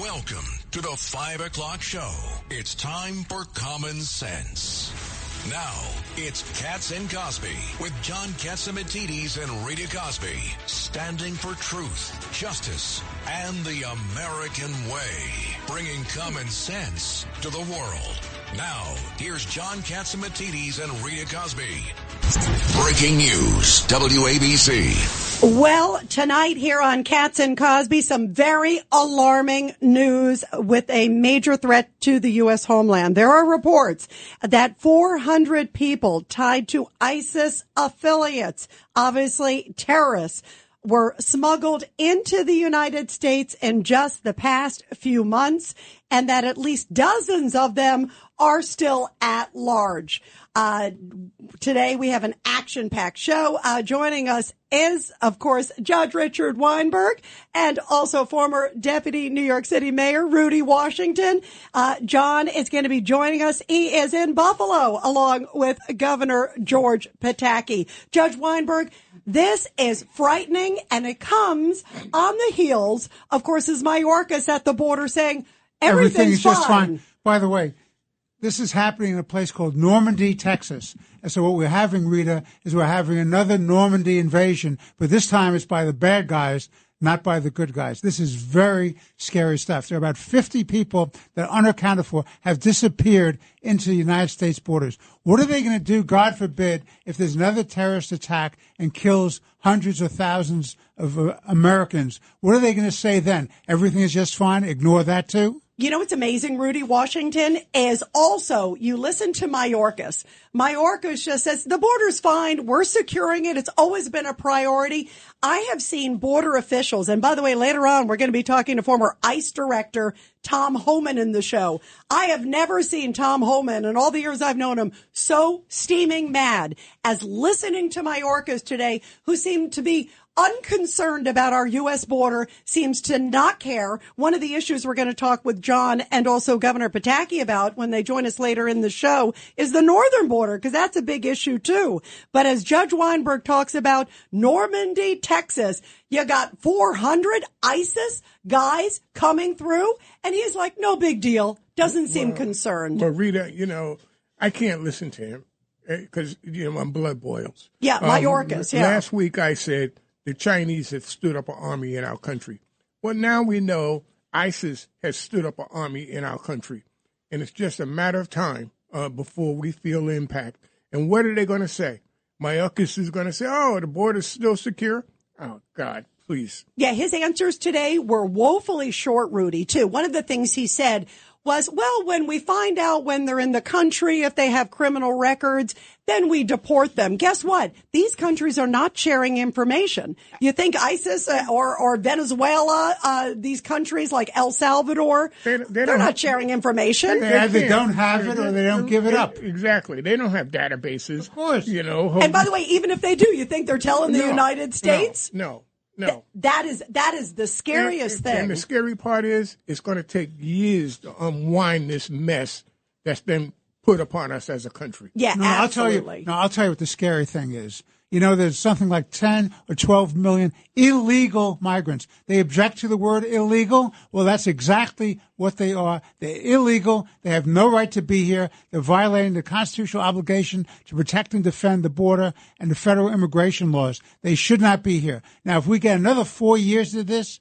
Welcome to the 5 o'clock show. It's time for Common Sense. Now, it's Katz and Cosby with John Catsimatidis and Rita Cosby, standing for truth, justice, and the American way, bringing common sense to the world. Now, here's John Catsimatidis and Rita Cosby. Breaking news, WABC. Well, tonight here on Katz and Cosby, some very alarming news with a major threat to the U.S. homeland. There are reports that 400 people tied to ISIS affiliates, obviously terrorists, were smuggled into the United States in just the past few months, and that at least dozens of them are still at large. Today we have an action-packed show. Joining us is, of course, Judge Richard Weinberg and also former Deputy New York City Mayor Rudy Washington. John is going to be joining us. He is in Buffalo along with Governor George Pataki. Judge Weinberg, this is frightening, and it comes on the heels, of course, as Mayorkas at the border saying everything's is just fine. By the way, this is happening in a place called Normandy, Texas. And so what we're having, Rita, is we're having another Normandy invasion, but this time it's by the bad guys, not by the good guys. This is very scary stuff. There are about 50 people that, unaccounted for, have disappeared into the United States borders. What are they going to do, God forbid, if there's another terrorist attack and kills hundreds or thousands of Americans? What are they going to say then? Everything is just fine? Ignore that too? You know what's amazing, Rudy Washington, is also you listen to Mayorkas. Mayorkas just says the border's fine. We're securing it. It's always been a priority. I have seen border officials. And by the way, later on, we're going to be talking to former ICE director Tom Homan in the show. I have never seen Tom Homan in all the years I've known him so steaming mad as listening to Mayorkas today, who seemed to be unconcerned about our U.S. border, seems to not care. One of the issues we're going to talk with John and also Governor Pataki about when they join us later in the show is the northern border, because that's a big issue too. But as Judge Weinberg talks about Normandy, Texas, you got 400 ISIS guys coming through, and he's like, no big deal. Doesn't seem concerned. Well, Rita, I can't listen to him because, my blood boils. Yeah, Mayorkas, yeah. Last week I said, the Chinese have stood up an army in our country. Well, now we know ISIS has stood up an army in our country. And it's just a matter of time before we feel impact. And what are they going to say? Mayorkas is going to say, oh, the border's still secure? Oh, God, please. Yeah, his answers today were woefully short, Rudy, too. One of the things he said was, well, when we find out when they're in the country, if they have criminal records, then we deport them. Guess what? These countries are not sharing information. You think ISIS or Venezuela, these countries like El Salvador, they're not sharing information. They either don't have it or they don't give it up. Exactly. They don't have databases. Of course. And by the way, even if they do, you think they're telling the United States? No. That is the scariest thing. And the scary part is it's going to take years to unwind this mess that's been put upon us as a country. Yeah, absolutely. I'll tell you what the scary thing is. There's something like 10 or 12 million illegal migrants. They object to the word illegal. Well, that's exactly what they are. They're illegal. They have no right to be here. They're violating the constitutional obligation to protect and defend the border and the federal immigration laws. They should not be here. Now, if we get another 4 years of this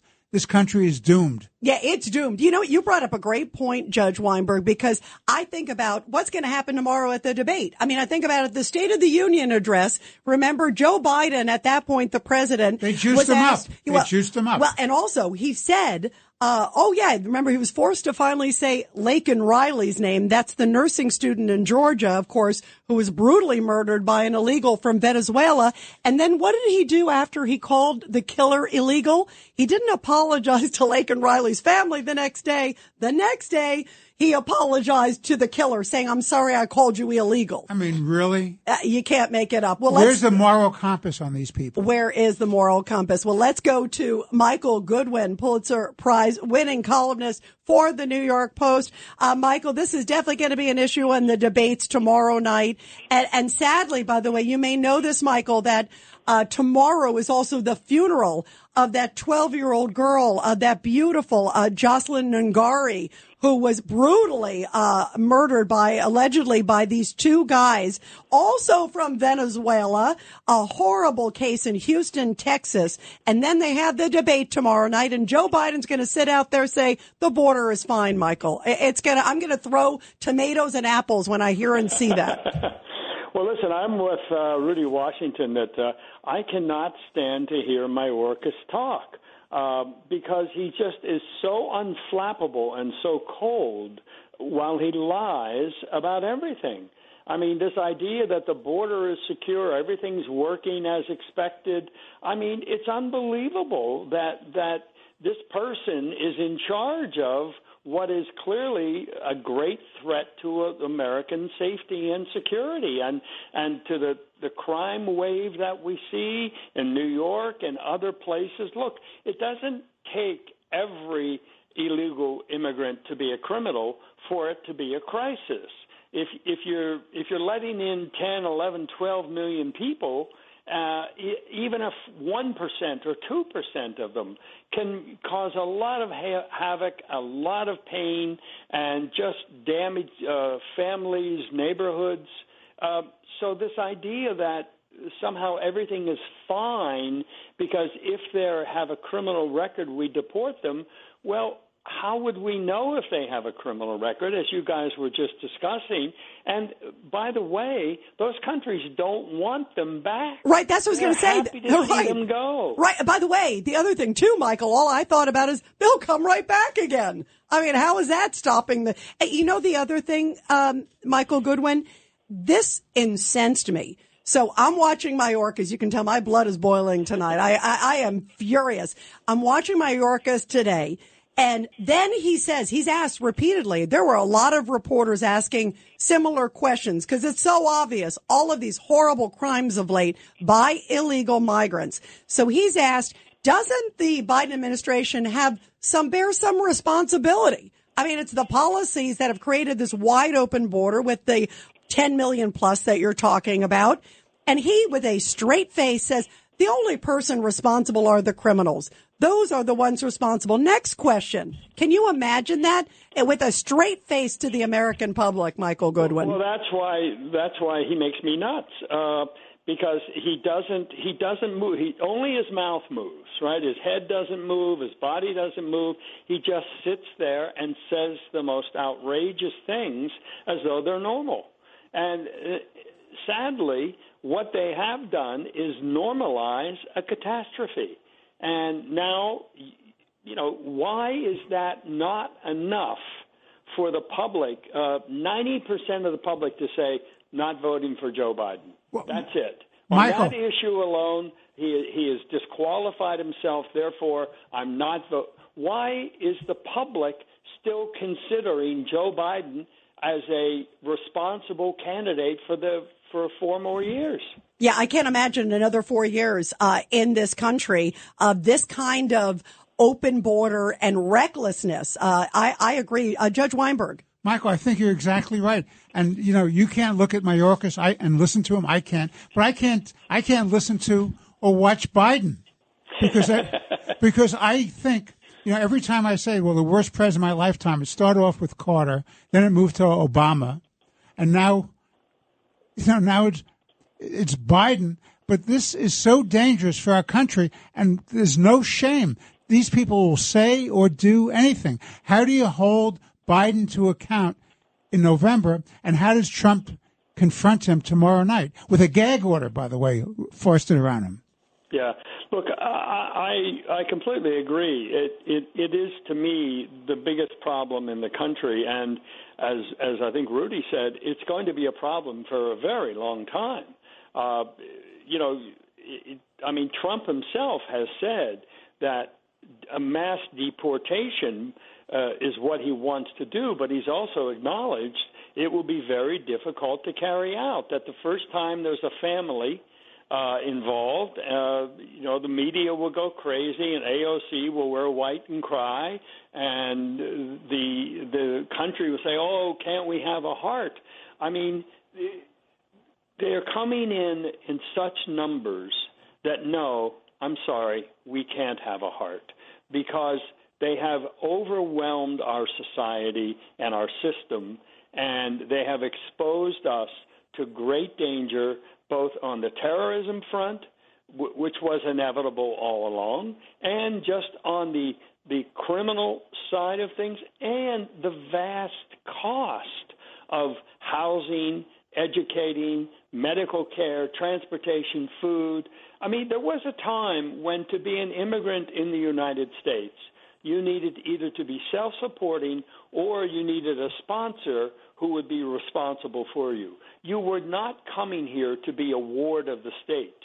country is doomed. Yeah, it's doomed. You brought up a great point, Judge Weinberg, because I think about what's going to happen tomorrow at the debate. I think about it, the State of the Union address. Remember, Joe Biden, at that point, the president, They juiced him up. Well, and also he said, remember he was forced to finally say Laken Riley's name. That's the nursing student in Georgia, of course, who was brutally murdered by an illegal from Venezuela. And then what did he do after he called the killer illegal? He didn't apologize to Laken Riley's family the next day. The next day, he apologized to the killer, saying, I'm sorry I called you illegal. Really? You can't make it up. Well, where's the moral compass on these people? Where is the moral compass? Well, let's go to Michael Goodwin, Pulitzer Prize winning columnist for the New York Post. Michael, this is definitely going to be an issue in the debates tomorrow night. And sadly, by the way, you may know this, Michael, that Tomorrow is also the funeral of that 12-year-old girl, that beautiful Jocelyn Ngari, who was brutally murdered allegedly by these two guys, also from Venezuela, a horrible case in Houston, Texas. And then they have the debate tomorrow night, and Joe Biden's going to sit out there say the border is fine, Michael. I'm going to throw tomatoes and apples when I hear and see that. Well, listen, I'm with Rudy Washington that I cannot stand to hear Mayorkas talk because he just is so unflappable and so cold while he lies about everything. I mean, this idea that the border is secure, everything's working as expected. I mean, it's unbelievable that this person is in charge of what is clearly a great threat to American safety and security and to the crime wave that we see in New York and other places. Look, it doesn't take every illegal immigrant to be a criminal for it to be a crisis. If you're letting in 10, 11, 12 million people, even if 1% or 2% of them can cause a lot of havoc, a lot of pain, and just damage families, neighborhoods. So this idea that somehow everything is fine because if they have a criminal record, we deport them, well, how would we know if they have a criminal record, as you guys were just discussing? And by the way, those countries don't want them back. Right, that's what I was going to say. Happy to see them go. Right. By the way, the other thing too, Michael, all I thought about is they'll come right back again. I mean, how is that stopping the? You know, the other thing, Michael Goodwin, this incensed me. So I'm watching Mayorkas. You can tell my blood is boiling tonight. I am furious. I'm watching Mayorkas today. And then he says, he's asked repeatedly, there were a lot of reporters asking similar questions because it's so obvious, all of these horrible crimes of late by illegal migrants. So he's asked, doesn't the Biden administration bear some responsibility? I mean, it's the policies that have created this wide open border with the 10 million plus that you're talking about. And he, with a straight face, says the only person responsible are the criminals. Those are the ones responsible. Next question. Can you imagine that with a straight face to the American public, Michael Goodwin? Well, that's why he makes me nuts. Because he doesn't move. Only his mouth moves, right? His head doesn't move. His body doesn't move. He just sits there and says the most outrageous things as though they're normal. And sadly, what they have done is normalize a catastrophe. And now, you know, why is that not enough for the public, 90% of the public to say, not voting for Joe Biden? Well, that's it. Michael. On that issue alone, he has disqualified himself. Therefore, I'm not voting. Why is the public still considering Joe Biden as a responsible candidate for 4 more years? Yeah, I can't imagine another 4 years in this country of this kind of open border and recklessness. I agree. Judge Weinberg. Michael, I think you're exactly right. And, you know, you can't look at Mayorkas and listen to him. I can't. But I can't listen to or watch Biden because I think, you know, every time I say, well, the worst president of my lifetime, it started off with Carter, then it moved to Obama, and now it's Biden. But this is so dangerous for our country, and there's no shame. These people will say or do anything. How do you hold Biden to account in November, and how does Trump confront him tomorrow night with a gag order, by the way, foisted around him? Yeah, look, I completely agree. It is, to me, the biggest problem in the country, and as I think Rudy said, it's going to be a problem for a very long time. You know, Trump himself has said that a mass deportation is what he wants to do, but he's also acknowledged it will be very difficult to carry out, that the first time there's a family involved, the media will go crazy and AOC will wear white and cry, and the country will say, oh, can't we have a heart? I mean, they're coming in such numbers that no, I'm sorry, we can't have a heart, because they have overwhelmed our society and our system, and they have exposed us to great danger, both on the terrorism front, which was inevitable all along, and just on the criminal side of things, and the vast cost of housing, educating, medical care, transportation, food. I mean, there was a time when to be an immigrant in the United States, you needed either to be self-supporting or you needed a sponsor who would be responsible for you. You were not coming here to be a ward of the state.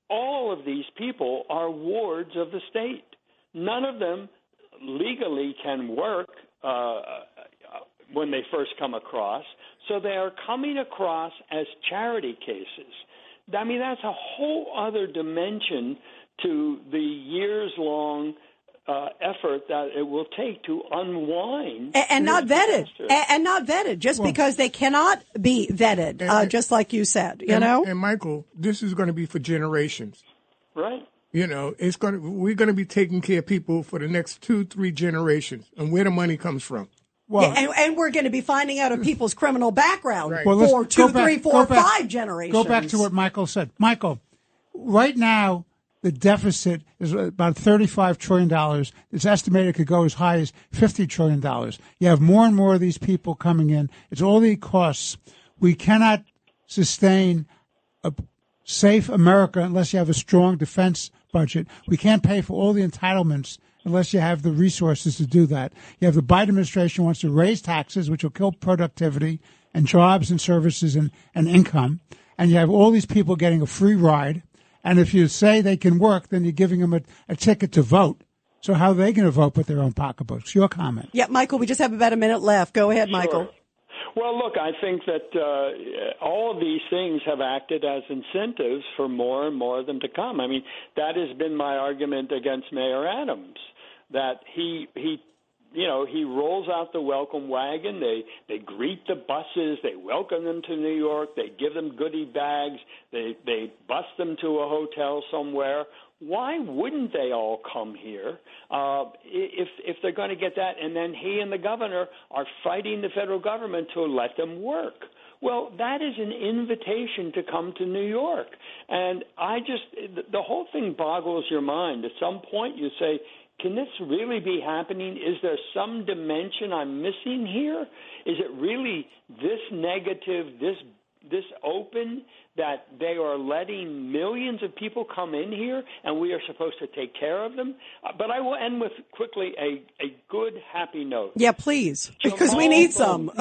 All of these people are wards of the state. None of them legally can work when they first come across, so they are coming across as charity cases. I mean, that's a whole other dimension to the years-long effort that it will take to unwind and not vetted, and not vetted, just because they cannot be vetted, just like you said. You know, and Michael, this is going to be for generations, right? You know, we're going to be taking care of people for the next 2-3 generations, and where the money comes from. Well, and we're going to be finding out of people's criminal background right. for 2, 3, 4, 5 generations. Go back to what Michael said. Michael, right now, the deficit is about $35 trillion. It's estimated it could go as high as $50 trillion. You have more and more of these people coming in. It's all the costs. We cannot sustain a safe America unless you have a strong defense budget. We can't pay for all the entitlements unless you have the resources to do that. You have the Biden administration wants to raise taxes, which will kill productivity and jobs and services and income. And you have all these people getting a free ride. And if you say they can work, then you're giving them a ticket to vote. So how are they going to vote with their own pocketbooks? Your comment. Yeah, Michael, we just have about a minute left. Go ahead, Michael. Sure. Well, look, I think that all of these things have acted as incentives for more and more of them to come. I mean, that has been my argument against Mayor Adams, that he rolls out the welcome wagon. They greet the buses. They welcome them to New York. They give them goodie bags. They bus them to a hotel somewhere. Why wouldn't they all come here if they're going to get that? And then he and the governor are fighting the federal government to let them work. Well, that is an invitation to come to New York. And the whole thing boggles your mind. At some point you say, can this really be happening? Is there some dimension I'm missing here? Is it really this negative, this open, that they are letting millions of people come in here and we are supposed to take care of them? But I will end with quickly a good, happy note. Yeah, please, because we need some.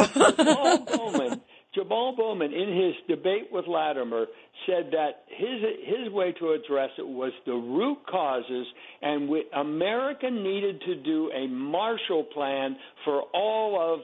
Jamal Bowman, in his debate with Latimer, said that his way to address it was the root causes, and America needed to do a Marshall Plan for all of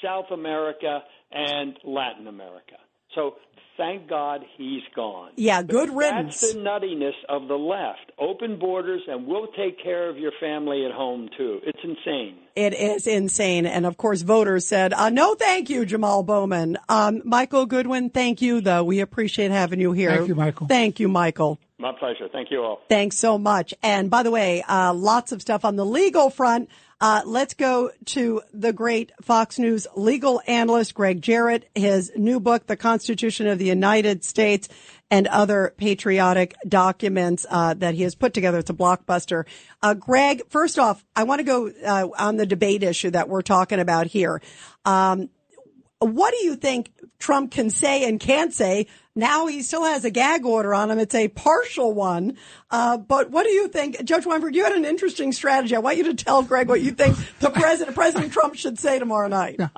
South America and Latin America. So thank God he's gone. Yeah, good riddance. That's the nuttiness of the left. Open borders, and we'll take care of your family at home, too. It's insane. It is insane. And, of course, voters said, no, thank you, Jamal Bowman. Michael Goodwin, thank you, though. We appreciate having you here. Thank you, Michael. Thank you, Michael. My pleasure. Thank you all. Thanks so much. And, by the way, lots of stuff on the legal front. Let's go to the great Fox News legal analyst, Greg Jarrett, his new book, The Constitution of the United States and Other Patriotic Documents, that he has put together. It's a blockbuster. Greg, first off, I want to go on the debate issue that we're talking about here. What do you think Trump can say and can't say? Now he still has a gag order on him. It's a partial one. But what do you think? Judge Weinberg, you had an interesting strategy. I want you to tell Greg what you think President Trump should say tomorrow night. Yeah,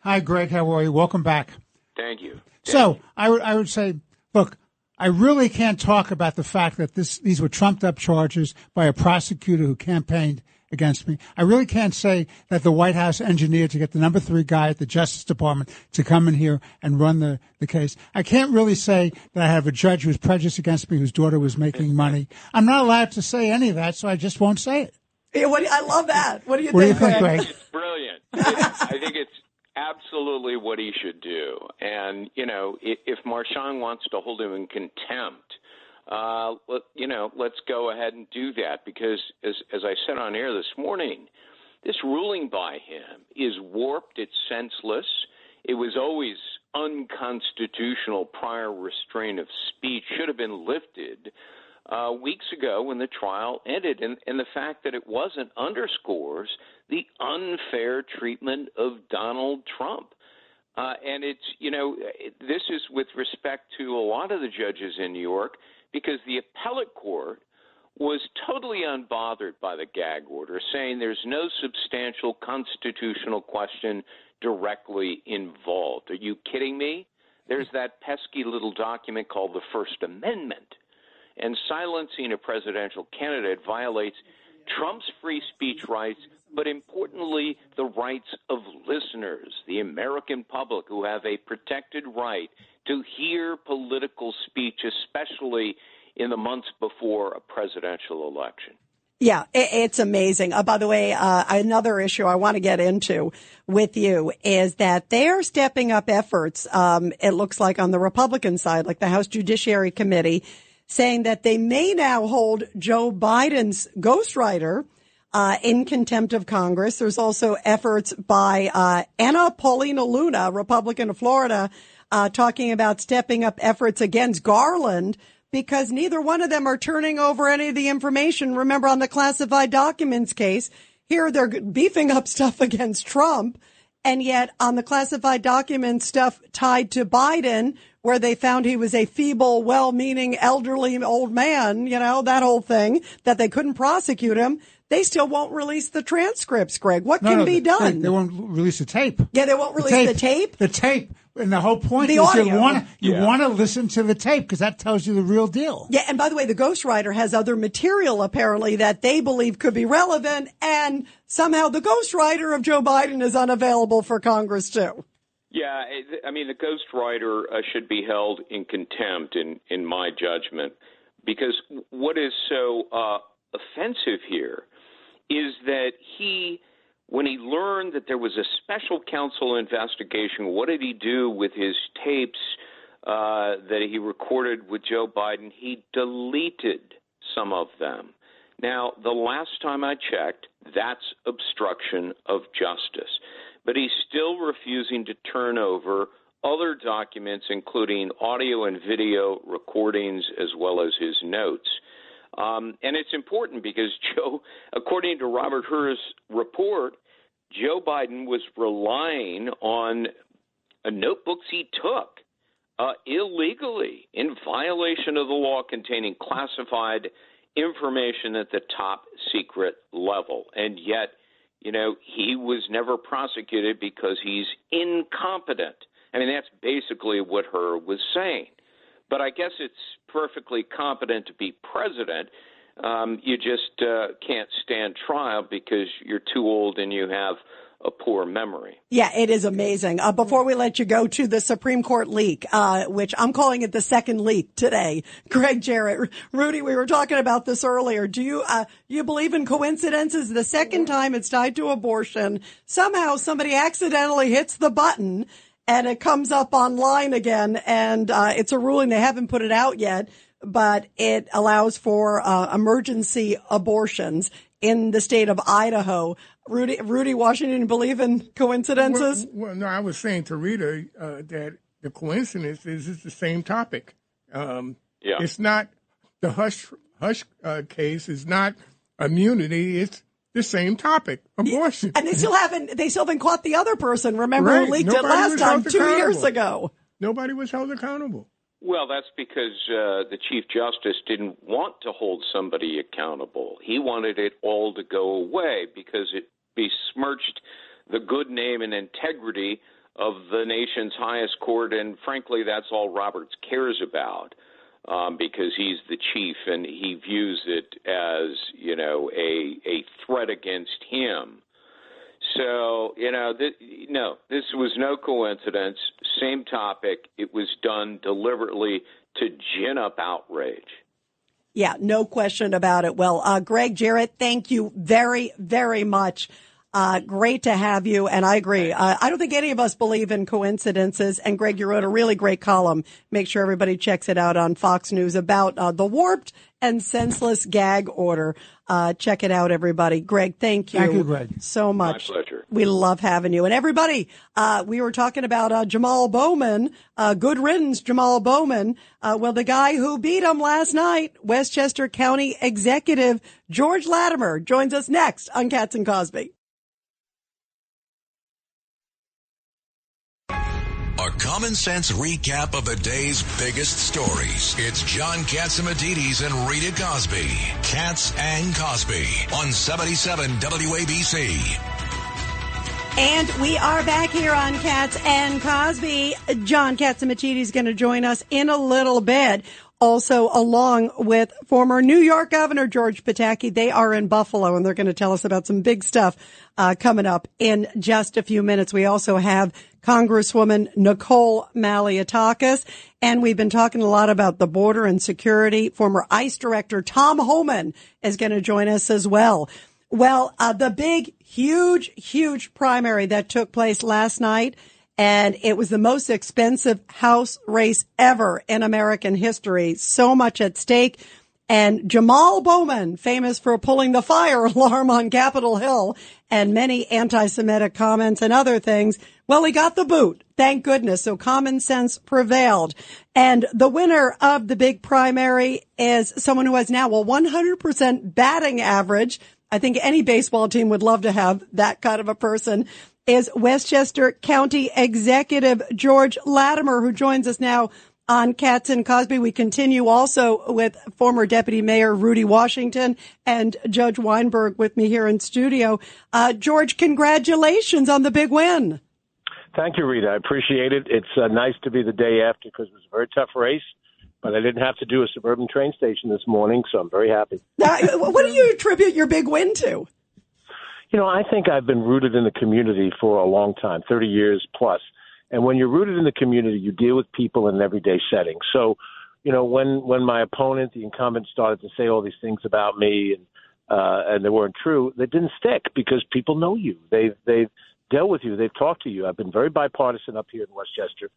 hi, Greg. How are you? Welcome back. Thank you. So I would say, look, I really can't talk about the fact that these were trumped up charges by a prosecutor who campaigned against me. I really can't say that the White House engineered to get the number 3 guy at the Justice Department to come in here and run the case. I can't really say that I have a judge who was prejudiced against me, whose daughter was making money. I'm not allowed to say any of that, so I just won't say it. Yeah, I love that. What do you think, Greg? It's brilliant. I think it's absolutely what he should do. And, if Marshawn wants to hold him in contempt let's go ahead and do that because, as I said on air this morning, this ruling by him is warped. It's senseless. It was always unconstitutional. Prior restraint of speech should have been lifted weeks ago when the trial ended. And the fact that it wasn't underscores the unfair treatment of Donald Trump. And this is with respect to a lot of the judges in New York, because the appellate court was totally unbothered by the gag order, saying there's no substantial constitutional question directly involved. Are you kidding me? There's that pesky little document called the First Amendment, and silencing a presidential candidate violates Trump's free speech rights, but importantly, the rights of listeners, the American public, who have a protected right to hear political speech, especially in the months before a presidential election. Yeah, it's amazing. By the way, another issue I want to get into with you is that they're stepping up efforts, it looks like on the Republican side, like the House Judiciary Committee, saying that they may now hold Joe Biden's ghostwriter in contempt of Congress. There's also efforts by Anna Paulina Luna, Republican of Florida, talking about stepping up efforts against Garland, because neither one of them are turning over any of the information. Remember, on the classified documents case, here they're beefing up stuff against Trump, and yet on the classified documents stuff tied to Biden, where they found he was a feeble, well-meaning, elderly old man, that whole thing, that they couldn't prosecute him, they still won't release the transcripts, Greg. What can be done? They won't release the tape. Yeah, they won't release the tape? The tape. And the whole point the is audio. you want to listen to the tape because that tells you the real deal. Yeah, and by the way, the ghostwriter has other material apparently that they believe could be relevant, and somehow the ghostwriter of Joe Biden is unavailable for Congress too. Yeah, I mean, the ghostwriter should be held in contempt, in my judgment, because what is so offensive here is that when he learned that there was a special counsel investigation, what did he do with his tapes that he recorded with Joe Biden? He deleted some of them. Now, the last time I checked, that's obstruction of justice. But he's still refusing to turn over other documents, including audio and video recordings, as well as his notes. And it's important because according to Robert Hur's report, Joe Biden was relying on notebooks he took illegally in violation of the law containing classified information at the top secret level. And yet, he was never prosecuted because he's incompetent. I mean, that's basically what Hur was saying. But I guess it's perfectly competent to be president. You just can't stand trial because you're too old and you have a poor memory. Yeah, it is amazing. Before we let you go to the Supreme Court leak, which I'm calling it the second leak today, Greg Jarrett, Rudy, we were talking about this earlier. Do you believe in coincidences? The second time it's tied to abortion, somehow somebody accidentally hits the button and it comes up online again, and it's a ruling. They haven't put it out yet, but it allows for emergency abortions in the state of Idaho. Rudy Washington, believe in coincidences? Well, no, I was saying to Rita that the coincidence is it's the same topic. It's not the hush case is not immunity. It's the same topic, abortion. And they still haven't caught the other person, remember, who leaked it last time, 2 years ago. Nobody was held accountable. Well, that's because the Chief Justice didn't want to hold somebody accountable. He wanted it all to go away because it besmirched the good name and integrity of the nation's highest court, and frankly, that's all Roberts cares about. Because he's the chief and he views it as, a threat against him. So, this was no coincidence. Same topic. It was done deliberately to gin up outrage. Yeah, no question about it. Well, Greg Jarrett, thank you very, very much. Great to have you. And I agree. I don't think any of us believe in coincidences. And Greg, you wrote a really great column. Make sure everybody checks it out on Fox News about the warped and senseless gag order. Check it out, everybody. Greg, thank you. Thank you, Greg. So much. My pleasure. We love having you. And everybody, we were talking about Jamal Bowman, good riddance, Jamal Bowman. Well, the guy who beat him last night, Westchester County Executive George Latimer, joins us next on Katz and Cosby. A common sense recap of the day's biggest stories. It's John Katzimatidis and Rita Cosby. Katz and Cosby on 77 WABC. And we are back here on Katz and Cosby. John Katzimatidis is going to join us in a little bit. Also, along with former New York Governor George Pataki. They are in Buffalo, and they're going to tell us about some big stuff coming up in just a few minutes. We also have Congresswoman Nicole Malliotakis, and we've been talking a lot about the border and security. Former ICE Director Tom Homan is going to join us as well. Well, the big, huge primary that took place last night, and it was the most expensive House race ever in American history. So much at stake. And Jamal Bowman, famous for pulling the fire alarm on Capitol Hill and many anti-Semitic comments and other things, well, he got the boot. Thank goodness. So common sense prevailed. And the winner of the big primary is someone who has now a 100% batting average. I think any baseball team would love to have that kind of a person. Is Westchester County Executive George Latimer, who joins us now on Katz and Cosby. We continue also with former Deputy Mayor Rudy Washington and Judge Weinberg with me here in studio. George, congratulations on the big win. Thank you, Rita. I appreciate it. It's nice to be the day after because it was a very tough race, but I didn't have to do a suburban train station this morning, so I'm very happy. What do you attribute your big win to? You know, I think I've been rooted in the community for a long time, 30 years plus. And when you're rooted in the community, you deal with people in an everyday setting. So, you know, when my opponent, the incumbent, started to say all these things about me and they weren't true, they didn't stick because people know you. They've dealt with you. They've talked to you. I've been very bipartisan up here in Westchester.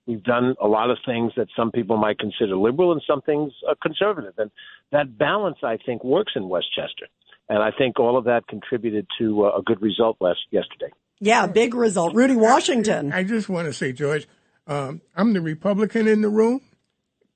We've done a lot of things that some people might consider liberal and some things conservative. And that balance, I think, works in Westchester. And I think all of that contributed to a good result yesterday. Yeah, big result. Rudy Washington. I just want to say, George, I'm the Republican in the room,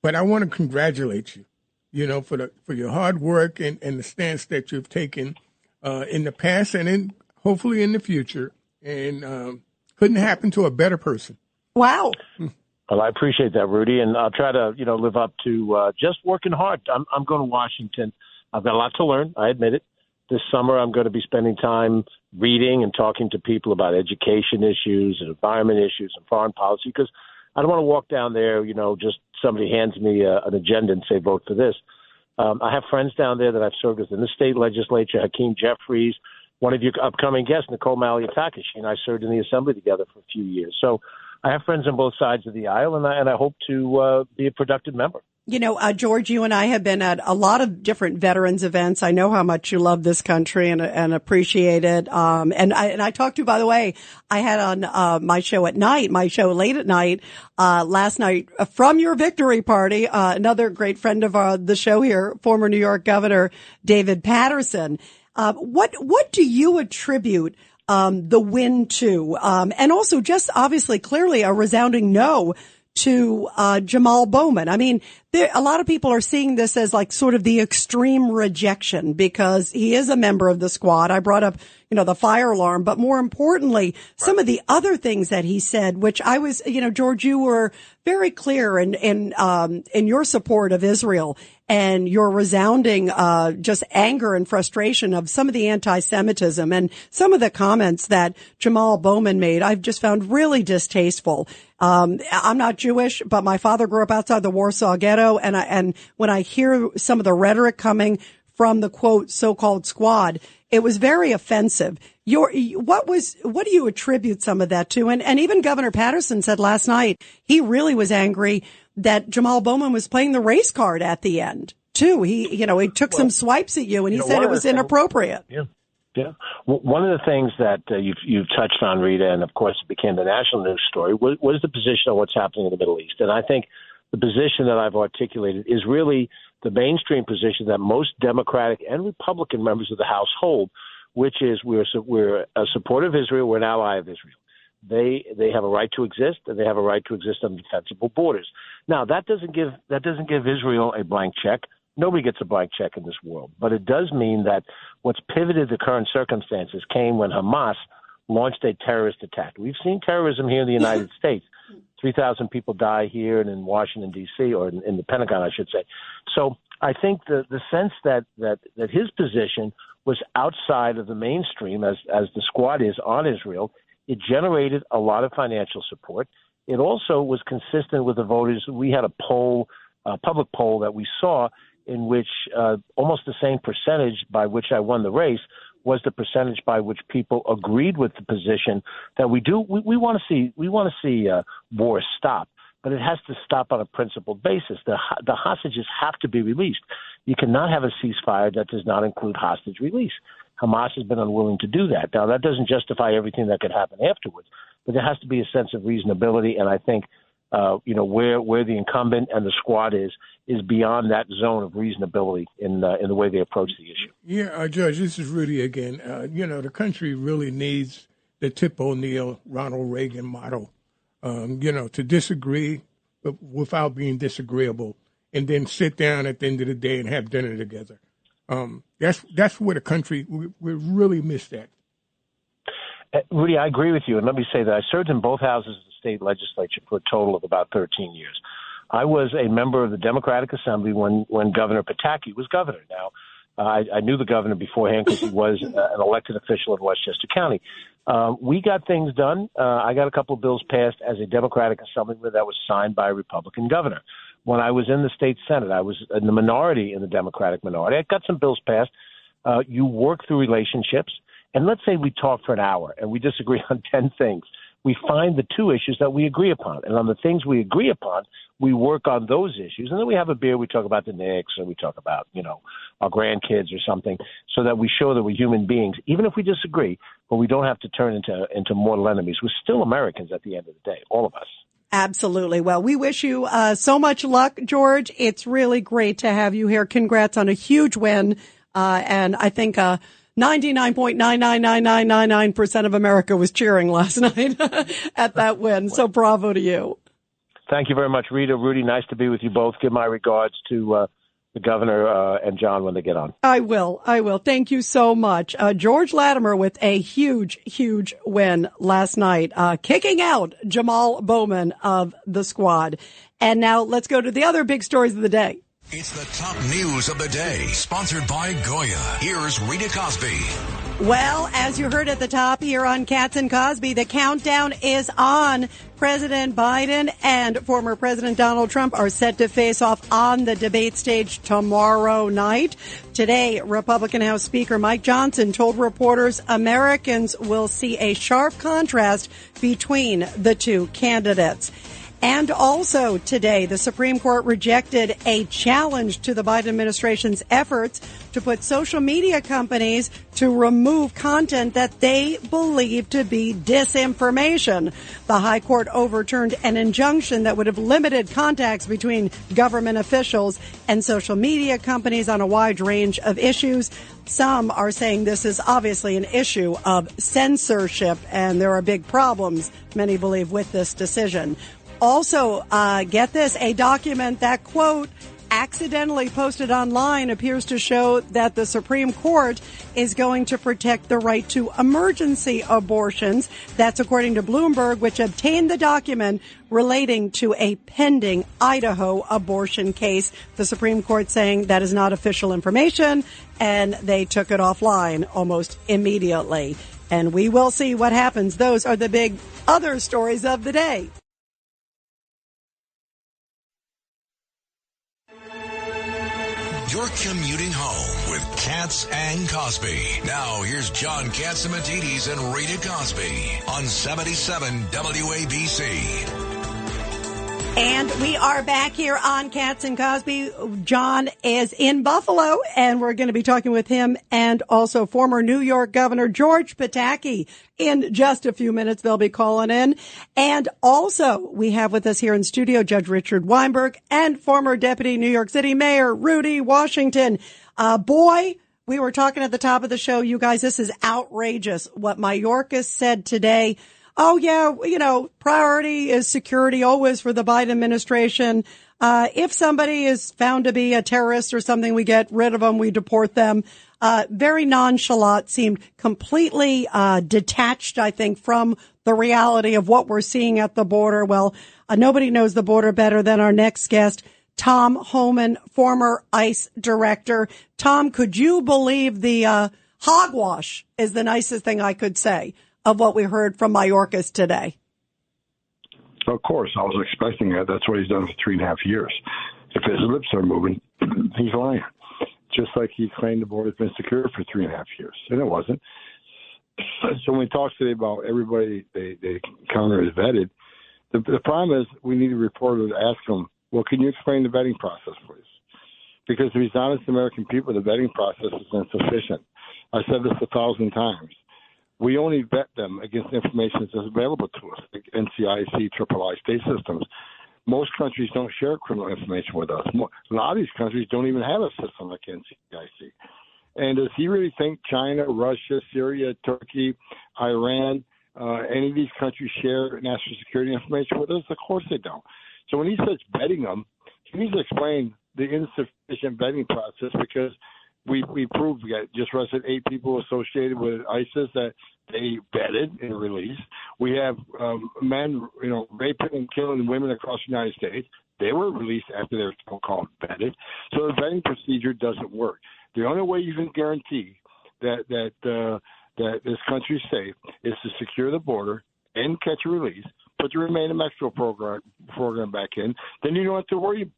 but I want to congratulate you, you know, for your hard work and the stance that you've taken in the past and hopefully in the future. And couldn't happen to a better person. Wow. Well, I appreciate that, Rudy, and I'll try to, you know, live up to just working hard. I'm going to Washington. I've got a lot to learn. I admit it. This summer, I'm going to be spending time reading and talking to people about education issues and environment issues and foreign policy because I don't want to walk down there, you know, just somebody hands me an agenda and say, vote for this. I have friends down there that I've served with in the state legislature, Hakeem Jeffries, one of your upcoming guests, Nicole Malliotakis. She and I served in the assembly together for a few years. So I have friends on both sides of the aisle, and I hope to be a productive member. You know, George, you and I have been at a lot of different veterans events. I know how much you love this country and appreciate it. And I talked to, by the way, I had on my show late at night last night from your victory party, another great friend of the show here, former New York Governor David Patterson. What do you attribute the win to? And also just obviously clearly a resounding no to Jamal Bowman. I mean, a lot of people are seeing this as like sort of the extreme rejection because he is a member of the squad. I brought up, you know, the fire alarm, but more importantly, some of the other things that he said, which I was, you know, George, you were very clear in your support of Israel and your resounding just anger and frustration of some of the anti-Semitism and some of the comments that Jamal Bowman made. I've just found really distasteful. I'm not Jewish, but my father grew up outside the Warsaw Ghetto, and when I hear some of the rhetoric coming from the quote so-called squad, it was very offensive. What do you attribute some of that to? And even Governor Patterson said last night he really was angry that Jamal Bowman was playing the race card at the end too. He took some swipes at you, and he said it was inappropriate. Yeah. Yeah. One of the things that you've touched on, Rita, and of course it became the national news story, was the position on what's happening in the Middle East. And I think the position that I've articulated is really the mainstream position that most Democratic and Republican members of the House hold, which is we're a supporter of Israel, we're an ally of Israel. They have a right to exist, and they have a right to exist on defensible borders. Now, that doesn't give Israel a blank check. Nobody gets a blank check in this world. But it does mean that what's pivoted the current circumstances came when Hamas launched a terrorist attack. We've seen terrorism here in the United States. 3,000 people die here and in Washington, D.C., or in the Pentagon, I should say. So I think the sense that his position was outside of the mainstream, as the squad is on Israel, it generated a lot of financial support. It also was consistent with the voters. We had a public poll that we saw in which almost the same percentage by which I won the race was the percentage by which people agreed with the position that we want to see war stop, but it has to stop on a principled basis. The hostages have to be released. You cannot have a ceasefire that does not include hostage release. Hamas has been unwilling to do that. Now, that doesn't justify everything that could happen afterwards, but there has to be a sense of reasonability, and I think where the incumbent and the squad is beyond that zone of reasonability in the way they approach the issue. Yeah, Judge, this is Rudy again. The country really needs the Tip O'Neill, Ronald Reagan model, to disagree without being disagreeable, and then sit down at the end of the day and have dinner together. That's where the country, we really miss that. Rudy, I agree with you. And let me say that I served in both houses of the state legislature for a total of about 13 years. I was a member of the Democratic Assembly when Governor Pataki was governor. Now, I knew the governor beforehand because he was an elected official in Westchester County. We got things done. I got a couple of bills passed as a Democratic Assemblyman that was signed by a Republican governor. When I was in the state Senate, I was in the minority, in the Democratic minority. I got some bills passed. You work through relationships. And let's say we talk for an hour and we disagree on 10 things. We find the two issues that we agree upon. And on the things we agree upon, we work on those issues. And then we have a beer, we talk about the Knicks, or we talk about, our grandkids or something, so that we show that we're human beings, even if we disagree, but we don't have to turn into mortal enemies. We're still Americans at the end of the day, all of us. Absolutely. Well, we wish you so much luck, George. It's really great to have you here. Congrats on a huge win. And I think 99.99999% of America was cheering last night at that win. So bravo to you. Thank you very much, Rita. Rudy, nice to be with you both. Give my regards to the governor and John when they get on. I will. Thank you so much. George Latimer with a huge, huge win last night, kicking out Jamal Bowman of the squad. And now let's go to the other big stories of the day. It's the top news of the day, sponsored by Goya. Here's Rita Cosby. Well, as you heard at the top here on Katz and Cosby, the countdown is on. President Biden and former President Donald Trump are set to face off on the debate stage tomorrow night. Today, Republican House Speaker Mike Johnson told reporters Americans will see a sharp contrast between the two candidates. And also today, the Supreme Court rejected a challenge to the Biden administration's efforts to put social media companies to remove content that they believe to be disinformation. The High Court overturned an injunction that would have limited contacts between government officials and social media companies on a wide range of issues. Some are saying this is obviously an issue of censorship, and there are big problems, many believe, with this decision. Also, get this, a document that, quote, accidentally posted online appears to show that the Supreme Court is going to protect the right to emergency abortions. That's according to Bloomberg, which obtained the document relating to a pending Idaho abortion case. The Supreme Court saying that is not official information, and they took it offline almost immediately. And we will see what happens. Those are the big other stories of the day. You're commuting home with Katz and Cosby. Now, here's John Catsimatidis and Rita Cosby on 77 WABC. And we are back here on Katz and Cosby. John is in Buffalo, and we're going to be talking with him and also former New York Governor George Pataki in just a few minutes. They'll be calling in. And also, we have with us here in studio Judge Richard Weinberg and former Deputy New York City Mayor Rudy Washington. Boy, we were talking at the top of the show, you guys, this is outrageous what Mayorkas said today. Oh, yeah, priority is security always for the Biden administration. If somebody is found to be a terrorist or something, we get rid of them, we deport them. Very nonchalant, seemed completely detached, I think, from the reality of what we're seeing at the border. Well, nobody knows the border better than our next guest, Tom Homan, former ICE director. Tom, could you believe the hogwash is the nicest thing I could say of what we heard from Mayorkas today? Of course, I was expecting that. That's what he's done for 3.5 years. If his lips are moving, he's lying. Just like he claimed the border's been secure for 3.5 years, and it wasn't. So when we talk today about everybody they counter is vetted, the problem is we need a reporter to ask him, well, can you explain the vetting process, please? Because if he's honest American people, the vetting process is insufficient. I said this 1,000 times. We only vet them against information that's available to us, like NCIC, III state systems. Most countries don't share criminal information with us. A lot of these countries don't even have a system like NCIC. And does he really think China, Russia, Syria, Turkey, Iran, any of these countries share national security information with us? Of course they don't. So when he says vetting them, he needs to explain the insufficient vetting process, because we proved, we got just arrested 8 people associated with ISIS that they vetted and released. We have men, raping and killing women across the United States. They were released after they were so-called vetted. So the vetting procedure doesn't work. The only way you can guarantee that this country is safe is to secure the border and catch a release, put the Remain in Mexico program back in. Then you don't have to worry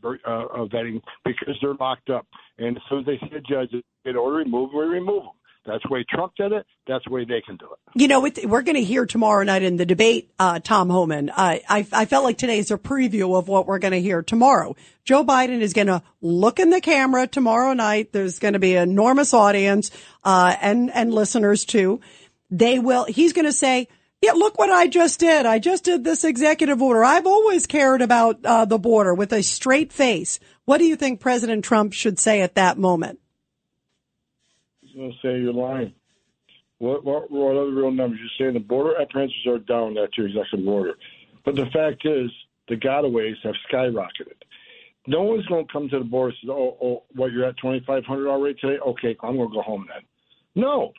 vetting, because they're locked up. And as soon as they see a judge get order removed, we remove them. That's the way Trump did it. That's the way they can do it. We're going to hear tomorrow night in the debate, Tom Homan. I felt like today is a preview of what we're going to hear tomorrow. Joe Biden is going to look in the camera tomorrow night. There's going to be an enormous audience, and listeners too. He's going to say, yeah, look what I just did. I just did this executive order. I've always cared about the border, with a straight face. What do you think President Trump should say at that moment? He's going to say you're lying. What are the real numbers? You're saying the border apprehensions are down at your executive order. But the fact is, the gotaways have skyrocketed. No one's going to come to the border and say, what, you're at 2,500 already today? Okay, I'm going to go home then. No.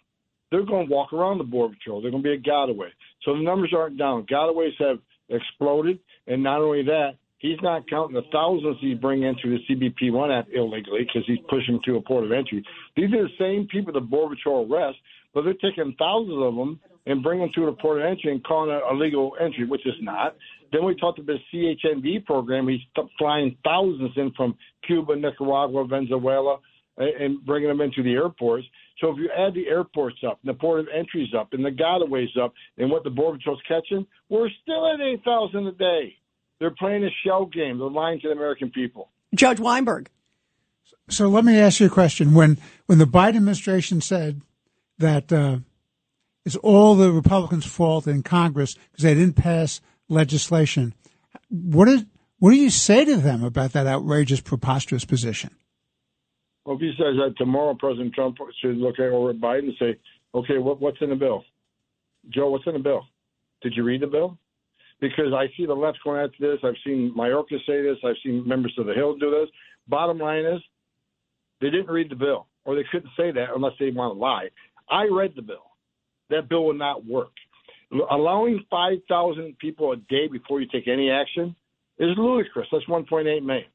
They're going to walk around the Border Patrol. They're going to be a gotaway. So the numbers aren't down. Gotaways have exploded. And not only that, he's not counting the thousands he's bringing into the CBP-1 app illegally, because he's pushing them to a port of entry. These are the same people the Border Patrol arrests, but they're taking thousands of them and bringing them to the port of entry and calling it a legal entry, which is not. Then we talked about the CHNV program. He's flying thousands in from Cuba, Nicaragua, Venezuela, and bringing them into the airports. So if you add the airports up, and the port of entries up, and the gotaways up, and what the Border Patrol's catching, we're still at 8,000 a day. They're playing a shell game. They're lying to the American people. Judge Weinberg. So let me ask you a question. When the Biden administration said that it's all the Republicans' fault in Congress because they didn't pass legislation, what do you say to them about that outrageous, preposterous position? Well, if he says that tomorrow, President Trump should look over at Biden and say, okay, what's in the bill? Joe, what's in the bill? Did you read the bill? Because I see the left going after this. I've seen Mayorkas say this. I've seen members of the Hill do this. Bottom line is, they didn't read the bill, or they couldn't say that unless they want to lie. I read the bill. That bill will not work. Allowing 5,000 people a day before you take any action is ludicrous. That's 1.8 million.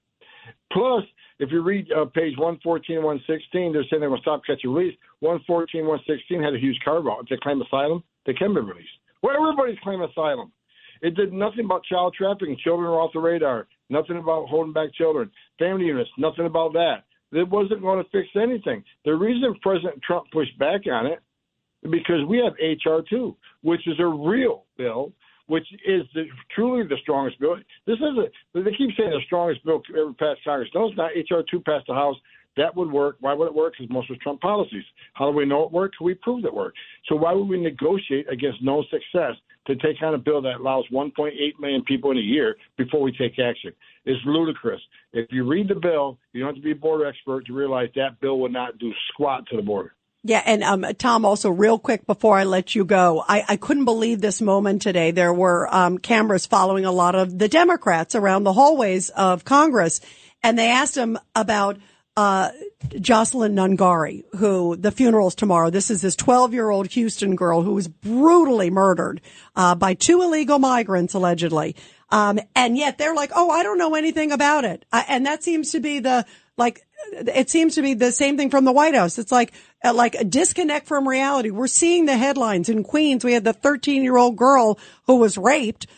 Plus, if you read page 114, 116, they're saying they're going to stop, catch, and release. 114, 116 had a huge carve out. If they claim asylum, they can be released. Well, everybody's claiming asylum. It did nothing about child trafficking. Children are off the radar. Nothing about holding back children. Family units, nothing about that. It wasn't going to fix anything. The reason President Trump pushed back on it is because we have H.R. 2, which is a real bill, which is truly the strongest bill. They keep saying the strongest bill ever passed Congress. No, it's not. H.R. 2 passed the House. That would work. Why would it work? Because most of Trump policies. How do we know it worked? We proved it worked. So why would we negotiate against no success to take on a bill that allows 1.8 million people in a year before we take action? It's ludicrous. If you read the bill, you don't have to be a border expert to realize that bill would not do squat to the border. Yeah, and Tom, also real quick before I let you go, I couldn't believe this moment today. There were cameras following a lot of the Democrats around the hallways of Congress, and they asked him about Jocelyn Nungari, who the funeral's tomorrow. This is this 12-year-old Houston girl who was brutally murdered by 2 illegal migrants, allegedly. And yet they're like, oh, I don't know anything about it. And that seems to be it seems to be the same thing from the White House. It's like a disconnect from reality. We're seeing the headlines in Queens. We had the 13-year-old girl who was raped.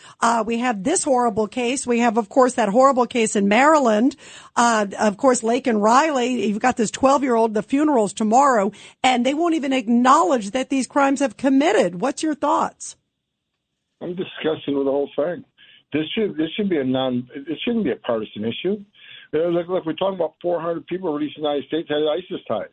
We have this horrible case. We have, of course, that horrible case in Maryland. Of course, Lake and Riley. You've got this 12-year-old. The funeral's tomorrow, and they won't even acknowledge that these crimes have committed. What's your thoughts? I'm disgusted with the whole thing. This should be it shouldn't be a partisan issue. Look, we're talking about 400 people released in the United States had ISIS ties.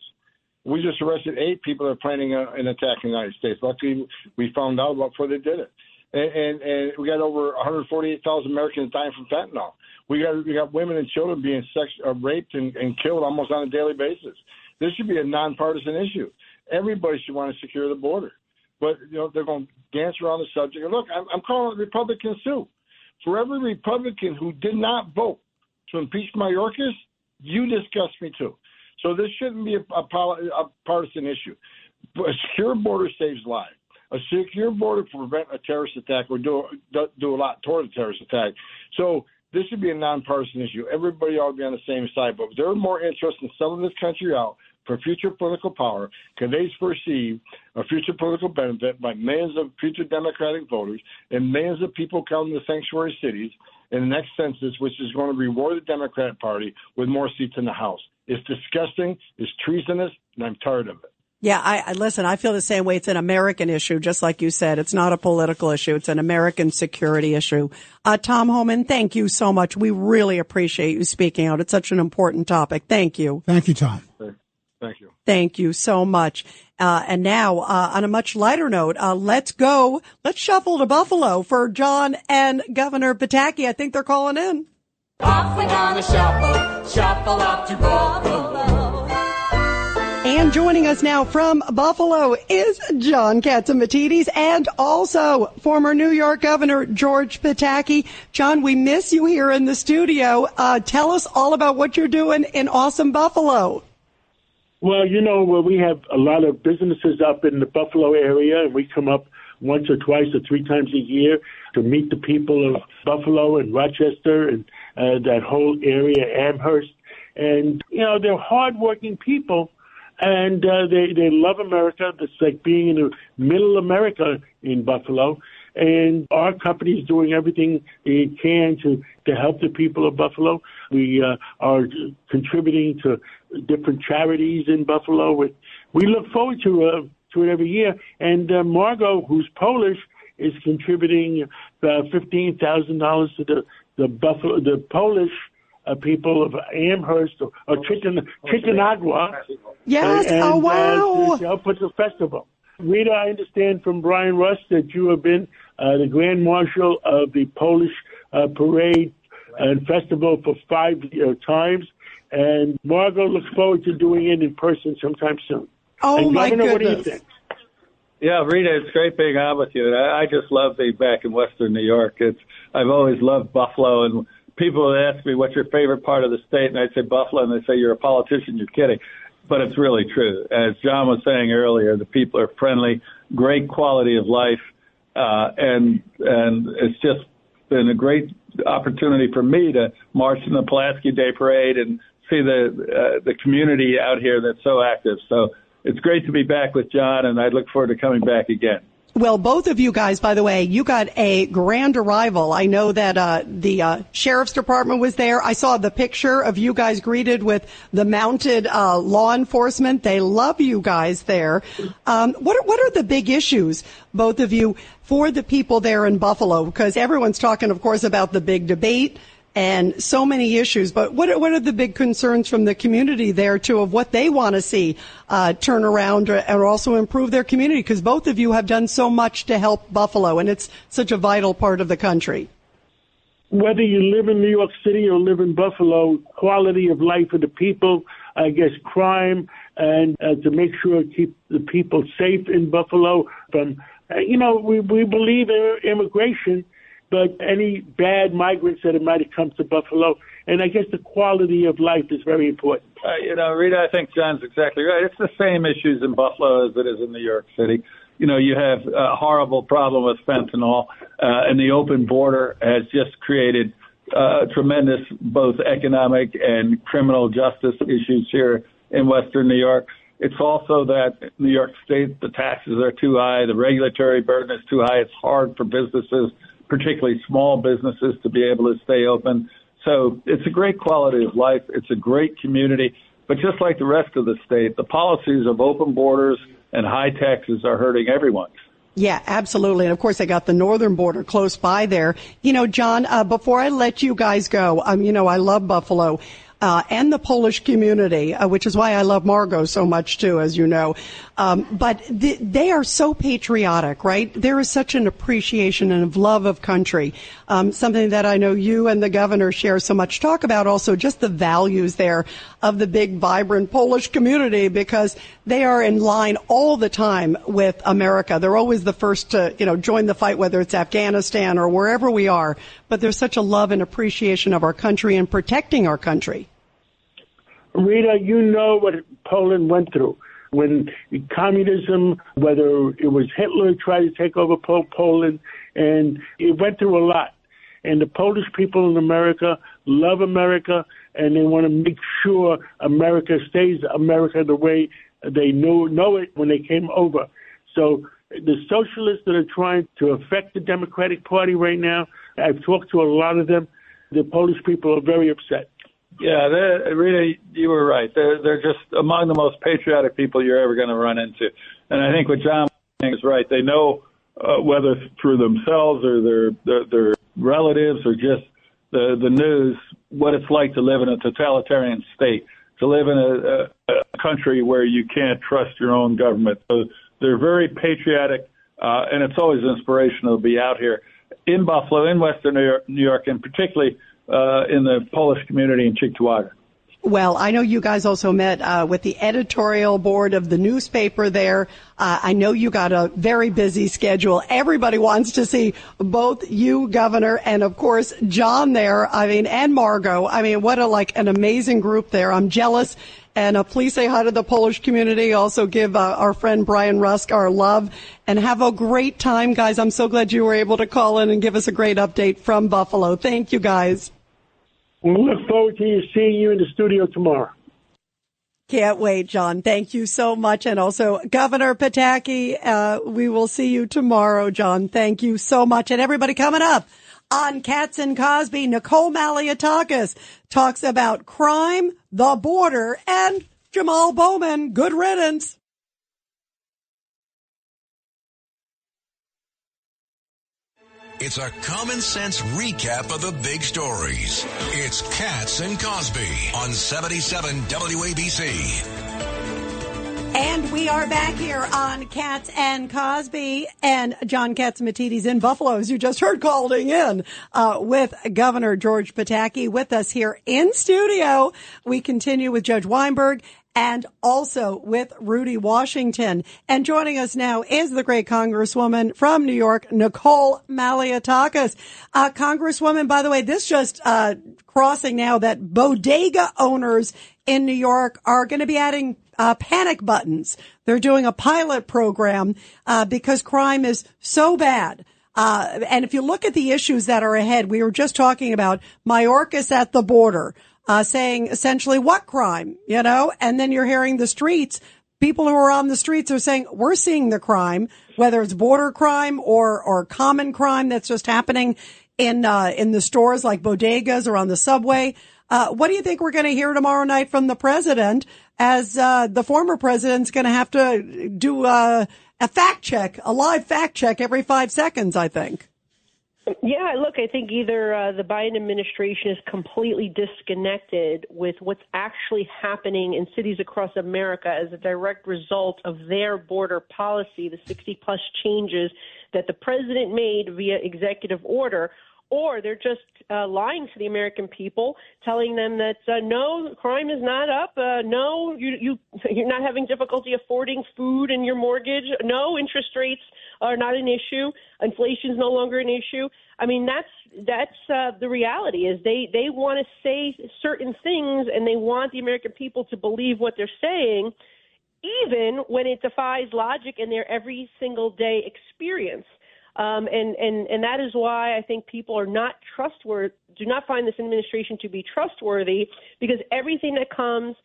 We just arrested 8 people that are planning an attack in the United States. Luckily, we found out about before they did it. And we got over 148,000 Americans dying from fentanyl. We got women and children being raped and killed almost on a daily basis. This should be a nonpartisan issue. Everybody should want to secure the border. But, they're going to dance around the subject. And look, I'm calling it Republican soup. For every Republican who did not vote to impeach Mayorkas, you disgust me too. So this shouldn't be a partisan issue. A secure border saves lives. A secure border to prevent a terrorist attack or do a lot toward a terrorist attack. So this should be a nonpartisan issue. Everybody ought to be on the same side. But they're more interested in selling this country out for future political power because they perceive a future political benefit by millions of future Democratic voters and millions of people coming to sanctuary cities in the next census, which is going to reward the Democratic Party with more seats in the House. It's disgusting, it's treasonous, and I'm tired of it. Yeah, I listen, I feel the same way. It's an American issue, just like you said. It's not a political issue. It's an American security issue. Tom Homan, thank you so much. We really appreciate you speaking out. It's such an important topic. Thank you. Thank you, Tom. Thank you. Thank you so much. And now, on a much lighter note, let's shuffle to Buffalo for John and Governor Pataki. I think they're calling in. Off we're gonna shuffle up to Buffalo. And joining us now from Buffalo is John Catsimatidis and also former New York Governor George Pataki. John, we miss you here in the studio. Tell us all about what you're doing in awesome Buffalo. Well, we have a lot of businesses up in the Buffalo area, and we come up once or twice or 3 times a year to meet the people of Buffalo and Rochester and that whole area, Amherst. And, they're hardworking people, and they love America. It's like being in the middle America in Buffalo. And our company is doing everything it can to help the people of Buffalo. We are contributing to different charities in Buffalo. We look forward to it every year. And Margot, who's Polish, is contributing $15,000 to the Polish people of Amherst or Chickanagua. Yes, oh wow. To help with the festival. Rita, I understand from Brian Russ that you have been the Grand Marshal of the Polish Parade and Festival for 5 times. And Margot looks forward to doing it in person sometime soon. Oh, and my Governor, goodness. What do you think? Yeah, Rita, it's great being on with you. I just love being back in Western New York. I've always loved Buffalo, and people would ask me, what's your favorite part of the state? And I'd say Buffalo, and they'd say, you're a politician, you're kidding. But it's really true. As John was saying earlier, the people are friendly, great quality of life, and it's just been a great opportunity for me to march in the Pulaski Day Parade and see the community out here that's so active. So it's great to be back with John, and I look forward to coming back again. Well, both of you guys, by the way, you got a grand arrival. I know that the sheriff's department was there. I saw the picture of you guys greeted with the mounted law enforcement. They love you guys there. What are the big issues, both of you, for the people there in Buffalo? Because everyone's talking, of course, about the big debate and so many issues. But what are the big concerns from the community there, too, of what they want to see turn around or also improve their community? Because both of you have done so much to help Buffalo, and it's such a vital part of the country. Whether you live in New York City or live in Buffalo, quality of life of the people, I guess crime, and to make sure keep the people safe in Buffalo. From we believe in immigration, but any bad migrants that might have come to Buffalo. And I guess the quality of life is very important. Rita, I think John's exactly right. It's the same issues in Buffalo as it is in New York City. You have a horrible problem with fentanyl, and the open border has just created tremendous both economic and criminal justice issues here in Western New York. It's also that New York State, the taxes are too high, the regulatory burden is too high. It's hard for businesses, particularly small businesses, to be able to stay open. So it's a great quality of life. It's a great community. But just like the rest of the state, the policies of open borders and high taxes are hurting everyone. Yeah, absolutely. And of course, I got the northern border close by there. John, before I let you guys go, I love Buffalo. And the Polish community, which is why I love Margot so much too, as you know. But they are so patriotic, right? There is such an appreciation and love of country. Something that I know you and the governor share so much talk about, also just the values there of the big, vibrant Polish community, because they are in line all the time with America. They're always the first to, join the fight, whether it's Afghanistan or wherever we are. But there's such a love and appreciation of our country and protecting our country. Rita, you know what Poland went through when communism, whether it was Hitler tried to take over Poland, and it went through a lot. And the Polish people in America love America, and they want to make sure America stays America the way they know it when they came over. So the socialists that are trying to affect the Democratic Party right now, I've talked to a lot of them. The Polish people are very upset. Yeah, Rita, you were right. They're just among the most patriotic people you're ever going to run into. And I think what John was saying is right. They know whether through themselves or their relatives or just the news, what it's like to live in a totalitarian state, to live in a country where you can't trust your own government. So they're very patriotic, and it's always inspirational to be out here in Buffalo, in Western New York, and particularly in the Polish community in Cheektowaga. Well, I know you guys also met with the editorial board of the newspaper there. I know you got a very busy schedule. Everybody wants to see both you, Governor, and of course John there. And Margot. What an amazing group there. I'm jealous. And please say hi to the Polish community. Also give our friend Brian Rusk our love, and have a great time, guys. I'm so glad you were able to call in and give us a great update from Buffalo. Thank you, guys. We look forward to seeing you in the studio tomorrow. Can't wait, John. Thank you so much. And also, Governor Pataki, we will see you tomorrow, John. Thank you so much. And everybody coming up on Katz and Cosby, Nicole Malliotakis talks about crime, the border, and Jamal Bowman. Good riddance. It's a common sense recap of the big stories. It's Katz and Cosby on 77 WABC. And we are back here on Katz and Cosby, and John Catsimatidis in Buffalo, as you just heard, calling in with Governor George Pataki with us here in studio. We continue with Judge Weinberg and also with Rudy Washington. And joining us now is the great Congresswoman from New York, Nicole Malliotakis. Congresswoman, by the way, this just crossing now that bodega owners in New York are going to be adding panic buttons. They're doing a pilot program because crime is so bad. And if you look at the issues that are ahead, we were just talking about Mayorkas at the border, saying essentially what crime, and then you're hearing the streets people who are on the streets are saying we're seeing the crime, whether it's border crime or common crime that's just happening in the stores like bodegas or on the subway. What do you think we're going to hear tomorrow night from the president, as the former president's going to have to do a fact check, a live fact check every 5 seconds, I think? Yeah, look, I think either the Biden administration is completely disconnected with what's actually happening in cities across America as a direct result of their border policy, the 60-plus changes that the president made via executive order, or they're just lying to the American people, telling them that no, crime is not up. No, you're not having difficulty affording food and your mortgage. No, interest rates are not an issue. Inflation is no longer an issue. I mean, that's the reality. Is they want to say certain things and they want the American people to believe what they're saying, even when it defies logic in their every single day experience. And that is why I think people are not trustworthy, do not find this administration to be trustworthy, because everything that comes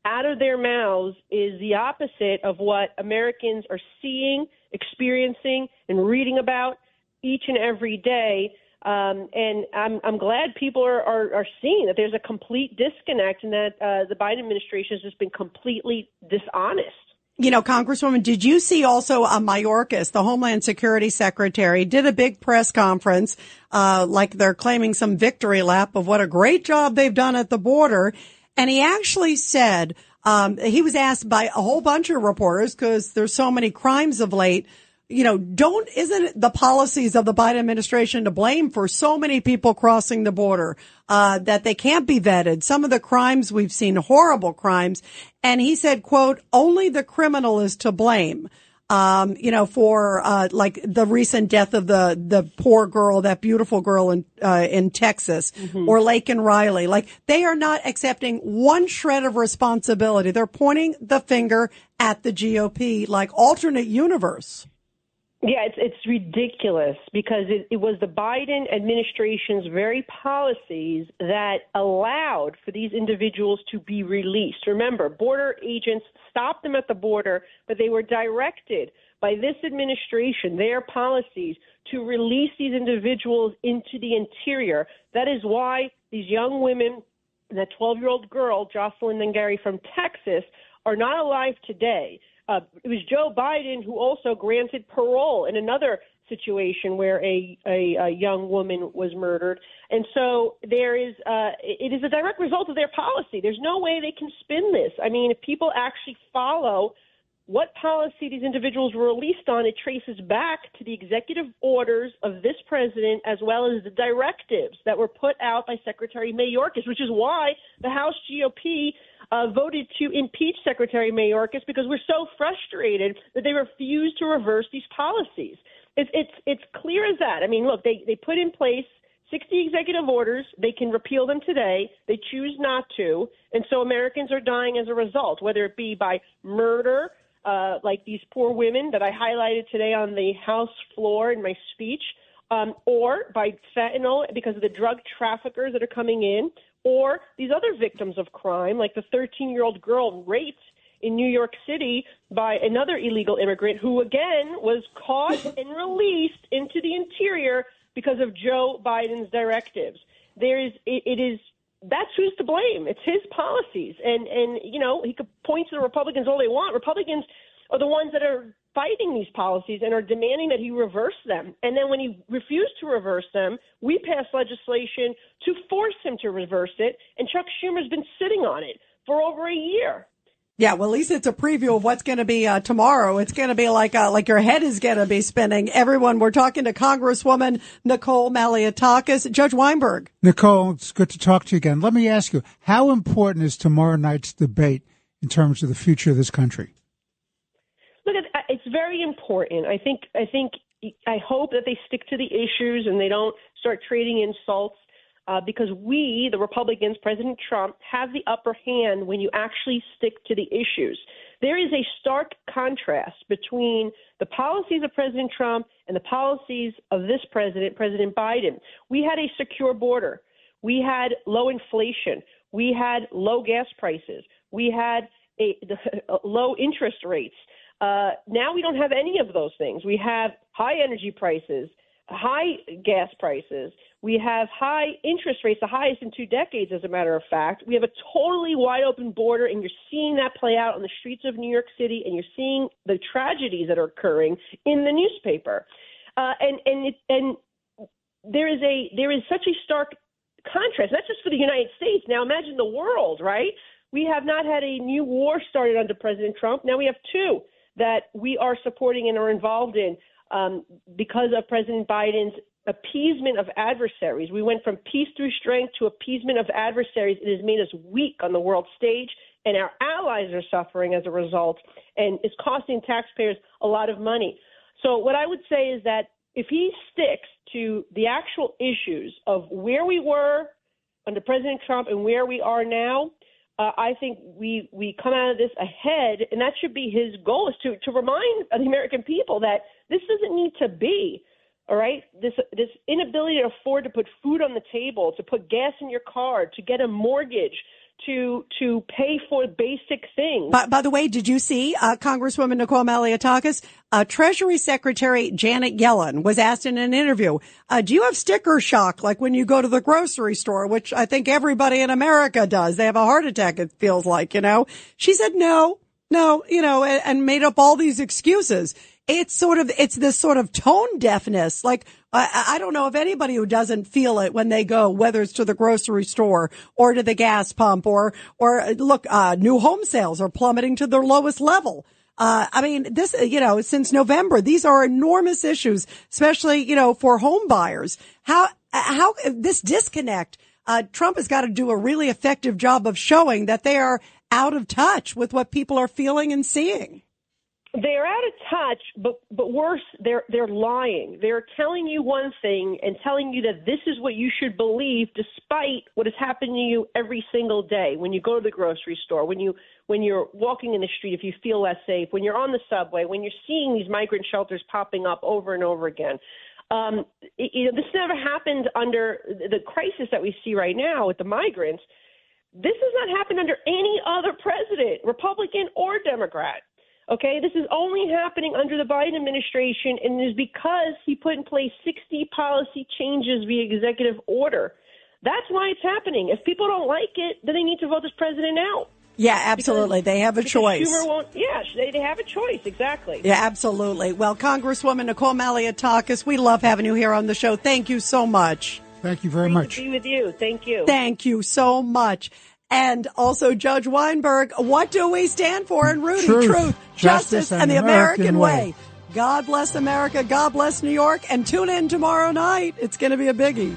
out of their mouths is the opposite of what Americans are seeing, experiencing, and reading about each and every day. And I'm glad people are seeing that there's a complete disconnect and that the Biden administration has just been completely dishonest. You know, Congresswoman, did you see also Mayorkas, the Homeland Security Secretary, did a big press conference, like they're claiming some victory lap of what a great job they've done at the border. And he actually said, he was asked by a whole bunch of reporters, because there's so many crimes of late, you know, isn't it the policies of the Biden administration to blame for so many people crossing the border, that they can't be vetted? Some of the crimes we've seen, horrible crimes. And he said, quote, only the criminal is to blame. You know, for, like the recent death of the poor girl, that beautiful girl in Texas, or Laken Riley. Like, they are not accepting one shred of responsibility. They're pointing the finger at the GOP, like alternate universe. Yeah, it's ridiculous, because it was the Biden administration's very policies that allowed for these individuals to be released. Remember, border agents stopped them at the border, but they were directed by this administration, their policies, to release these individuals into the interior. That is why these young women, that 12-year-old girl, Jocelyn Nangari from Texas, are not alive today. It was Joe Biden who also granted parole in another situation where a young woman was murdered. And so it is a direct result of their policy. There's no way they can spin this. I mean, if people actually follow what policy these individuals were released on, it traces back to the executive orders of this president, as well as the directives that were put out by Secretary Mayorkas, which is why the House GOP voted to impeach Secretary Mayorkas, because we're so frustrated that they refused to reverse these policies. It's clear as that. I mean, look, they put in place 60 executive orders. They can repeal them today. They choose not to. And so Americans are dying as a result, whether it be by murder, like these poor women that I highlighted today on the House floor in my speech, or by fentanyl because of the drug traffickers that are coming in, or these other victims of crime, like the 13-year-old girl raped in New York City by another illegal immigrant who, again, was caught and released into the interior because of Joe Biden's directives. That's who's to blame. It's his policies. And you know, he could point to the Republicans all they want. Republicans are the ones that are fighting these policies and are demanding that he reverse them. And then when he refused to reverse them, we passed legislation to force him to reverse it. And Chuck Schumer's been sitting on it for over a year. Yeah, well, at least it's a preview of what's going to be tomorrow. It's going to be like your head is going to be spinning. Everyone, we're talking to Congresswoman Nicole Malliotakis. Judge Weinberg. Nicole, it's good to talk to you again. Let me ask you, how important is tomorrow night's debate in terms of the future of this country? Look, it's very important. I hope that they stick to the issues and they don't start trading insults. Because we, the Republicans, President Trump, have the upper hand when you actually stick to the issues. There is a stark contrast between the policies of President Trump and the policies of this president, President Biden. We had a secure border. We had low inflation. We had low gas prices. We had low interest rates. Now we don't have any of those things. We have high energy prices, high gas prices. We have high interest rates, the highest in 2 decades, as a matter of fact. We have a totally wide open border, and you're seeing that play out on the streets of New York City, and you're seeing the tragedies that are occurring in the newspaper. And there is such a stark contrast, not just for the United States. Now imagine the world, right? We have not had a new war started under President Trump. Now we have 2 that we are supporting and are involved in because of President Biden's appeasement of adversaries. We went from peace through strength to appeasement of adversaries. It has made us weak on the world stage, and our allies are suffering as a result, and it's costing taxpayers a lot of money. So what I would say is that if he sticks to the actual issues of where we were under President Trump and where we are now, I think we come out of this ahead, and that should be his goal, is to remind the American people that this doesn't need to be, all right? This inability to afford to put food on the table, to put gas in your car, to get a mortgage, to pay for basic things. By the way, did you see Congresswoman Nicole Maliotakis? Treasury Secretary Janet Yellen was asked in an interview, do you have sticker shock like when you go to the grocery store, which I think everybody in America does? They have a heart attack, it feels like, She said no, and made up all these excuses. It's this sort of tone deafness. Like, I don't know of anybody who doesn't feel it when they go, whether it's to the grocery store or to the gas pump or look, new home sales are plummeting to their lowest level. This, since November, these are enormous issues, especially, for home buyers. How this disconnect, Trump has got to do a really effective job of showing that they are out of touch with what people are feeling and seeing. They're out of touch, but worse, they're lying. They're telling you one thing and telling you that this is what you should believe, despite what is happening to you every single day. When you go to the grocery store, when you're walking in the street, if you feel less safe, when you're on the subway, when you're seeing these migrant shelters popping up over and over again. This never happened under the crisis that we see right now with the migrants. This has not happened under any other president, Republican or Democrat. Okay, this is only happening under the Biden administration, and it is because he put in place 60 policy changes via executive order. That's why it's happening. If people don't like it, then they need to vote this president out. Yeah, absolutely. They have a choice. They have a choice, exactly. Yeah, absolutely. Well, Congresswoman Nicole Maliotakis, we love having you here on the show. Thank you so much. Thank you very much. Great to be with you. Thank you. Thank you so much. And also, Judge Weinberg, what do we stand for in Rudy? Truth, justice, and the American way. God bless America. God bless New York. And tune in tomorrow night. It's going to be a biggie.